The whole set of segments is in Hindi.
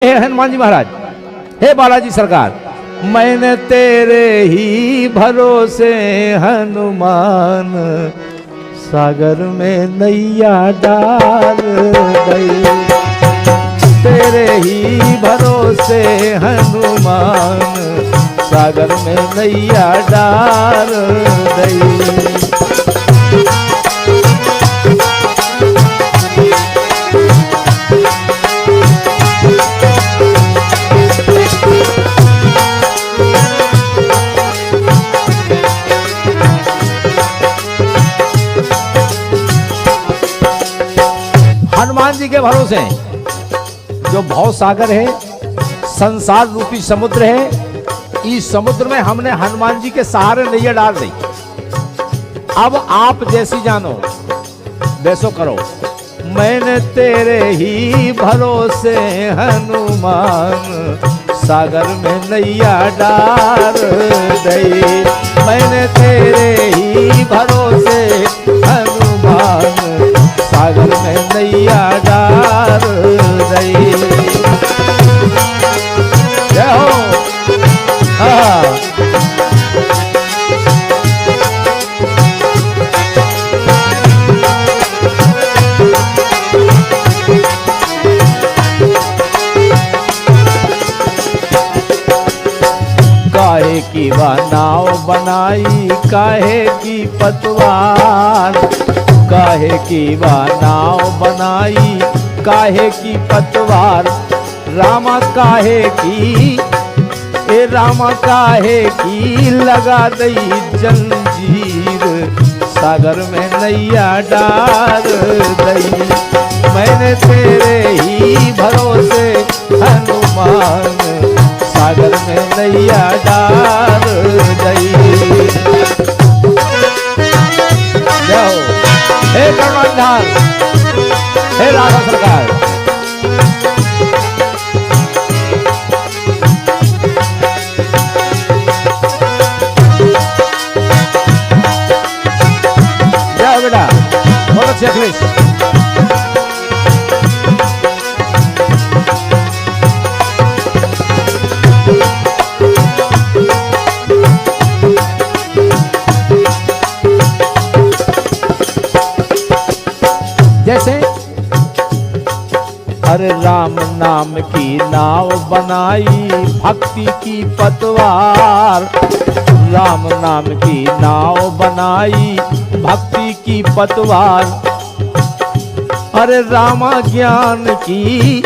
हे हनुमान जी महाराज, हे बालाजी सरकार, मैंने तेरे ही भरोसे हनुमान सागर में नैया डाल गई। तेरे ही भरोसे हनुमान सागर में नैया डाल गई। हनुमान जी के भरोसे जो भव सागर है, संसार रूपी समुद्र है, इस समुद्र में हमने हनुमान जी के सहारे नैया डाल दी। अब आप जैसी जानो वैसो करो। मैंने तेरे ही भरोसे हनुमान सागर में नैया डाल दी। मैंने तेरे ही भरोसे हनुमान सागर में नैया डाल रही। जय हो। काहे की वह नाव बनाई, काहे की पतवार, काहे की वह नाव बनाई, काहे की पतवार, रामा काहे की, ए रामा काहे की लगा दई जंजीर, सागर में नैया डाल दई। मैंने तेरे ही भरोसे हनुमान सागर में नैया डाल दई। जाओ हे कर्णधार, हे राधा सरकार। जाओ बेटा, बहुत अच्छे अखिलेश। जैसे अरे राम नाम की नाव बनाई, भक्ति की पतवार, राम नाम की नाव बनाई, भक्ति की पतवार, अरे रामा ज्ञान की,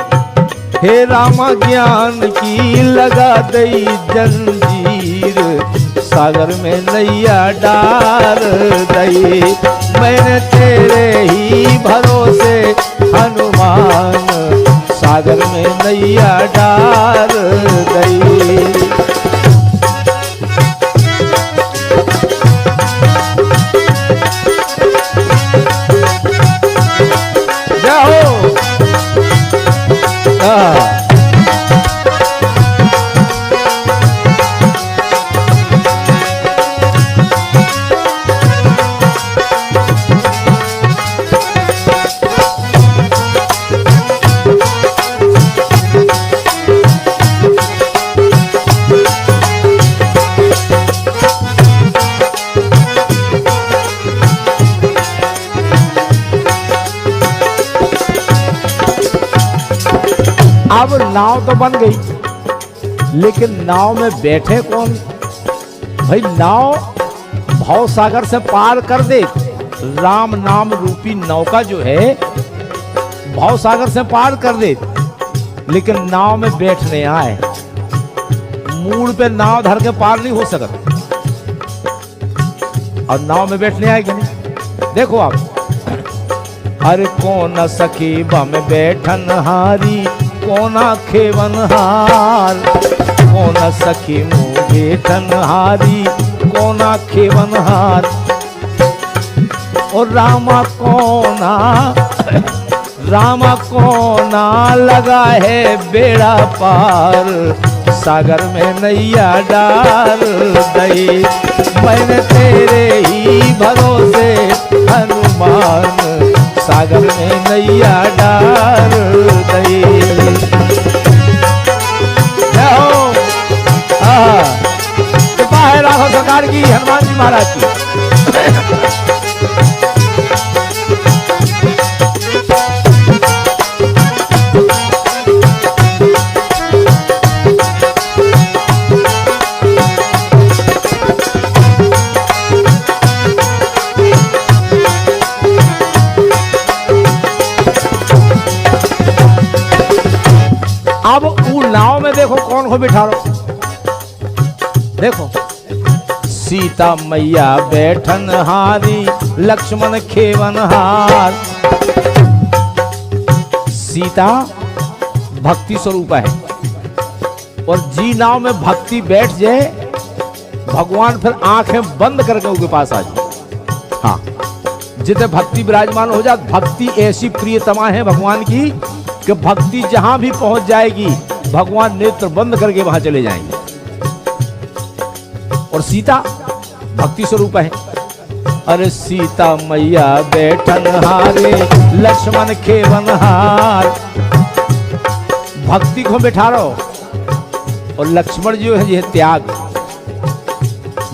हे रामा ज्ञान की लगा दई जंजीर, सागर में नैया डाल दई। मैंने तेरे ही भरोसे हनुमान सागर में नैया डाल दई। जाओ। अब नाव तो बन गई, लेकिन नाव में बैठे कौन? भाई नाव भव सागर से पार कर दे। राम नाम रूपी नौका जो है भव सागर से पार कर दे, लेकिन नाव में बैठने आए। मूड़ पे नाव धर के पार नहीं हो सकता, और नाव में बैठने आएगी नहीं। देखो आप। अरे कौन सखी बम बैठन हारी, कोना खेवन हार, कौन सखी मुँह बैठन हारी, कोना खेवन हार, और रामा कोना, रामा कोना लगा है बेड़ा पार, सागर में नैया डाल दई। मैंने तेरे ही भरोसे हनुमान सागर में नैया डाल दई। प्रकार की हनुमान जी महाराज की। अब ऊ नाव में देखो कौन को बिठा लो, देखो सीता मैया बैठन हारी लक्ष्मण खेवन हार। सीता भक्ति स्वरूप है और जी नाव में भक्ति बैठ जाए, भगवान फिर आंखें बंद करके उनके पास आ जाए। हाँ, जितने भक्ति विराजमान हो जाए, भक्ति ऐसी प्रियतमा है भगवान की कि भक्ति जहां भी पहुंच जाएगी भगवान नेत्र बंद करके वहां चले जाएंगे। और सीता भक्ति स्वरूप है। अरे सीता मैया बैठन हारे लक्ष्मण खेवन हार, भक्ति को बैठा रहो। और लक्ष्मण जी है ये त्याग,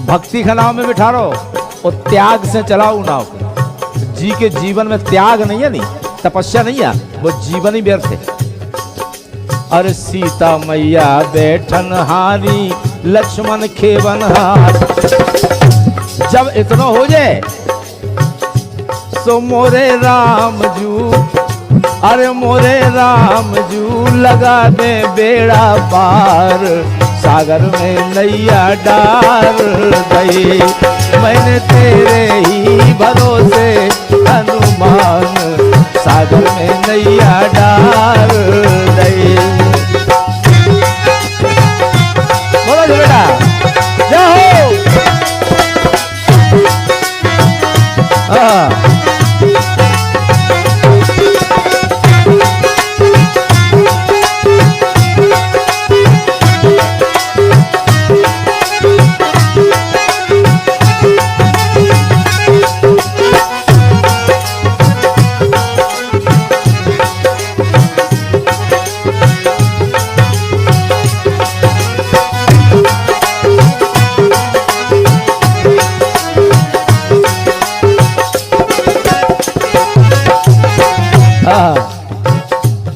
भक्ति का नाम में बैठा रहो और त्याग से चलाओ नाव। जी के जीवन में त्याग नहीं है, नहीं तपस्या नहीं है, वो जीवन ही व्यर्थ है। अरे सीता मैया बैठन हारी लक्ष्मण खेवन हार। जब इतना हो जाए सो मोरे राम जू, अरे मोरे राम जू लगा दे बेड़ा पार, सागर में नैया डार गई। मैंने तेरे ही भरोसे हनुमान, सागर में नैया डार गई। बोलो जो बेटा जाओ।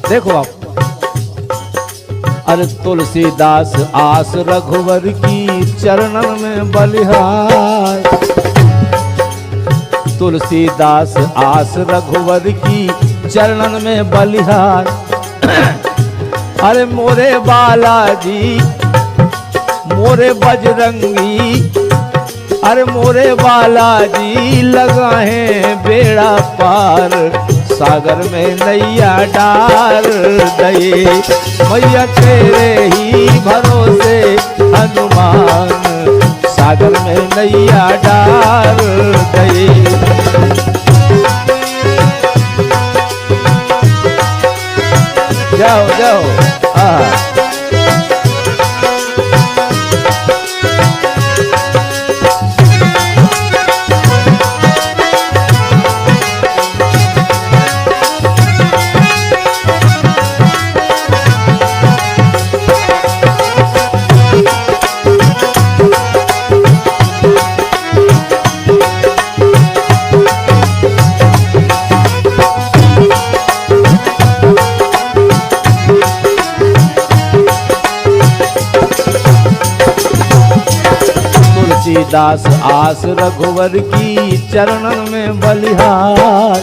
देखो आप, अरे तुलसीदास आस रघुवर की चरणन में बलिहार। तुलसीदास आस रघुवर की चरणन में बलिहार। अरे मोरे बालाजी मोरे बजरंगी, अरे मोरे बालाजी लगाए बेड़ा पार, सागर में नैया डार दे। मैया तेरे ही भरोसे हनुमान, सागर में नैया डार दे। जाओ जाओ। तुलसीदास आस रघुवर की चरणन में बलिहार।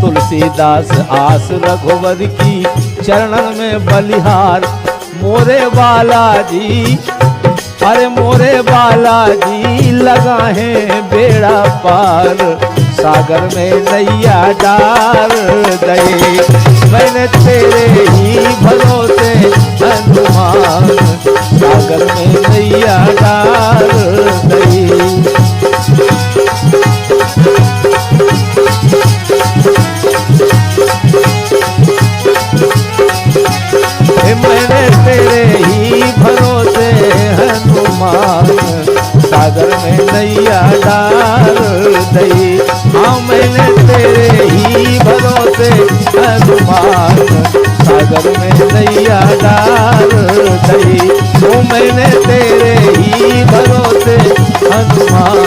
तुलसीदास आस रघुवर की चरणन में बलिहार। मोरे बालाजी, अरे मोरे बालाजी लगाए बेड़ा पार, सागर में नैया डार दे। मैंने तेरे ही भरोसे हनुमान, सागर में नैया डार दे। मैंने तेरे ही भरोसे हनुमान, सागर में नैया डार दे। हाँ मैंने तेरे ही भरोसे हनुमान, सागर में नैया डार दे। वो मैंने तेरे ही भरोसे हनुमान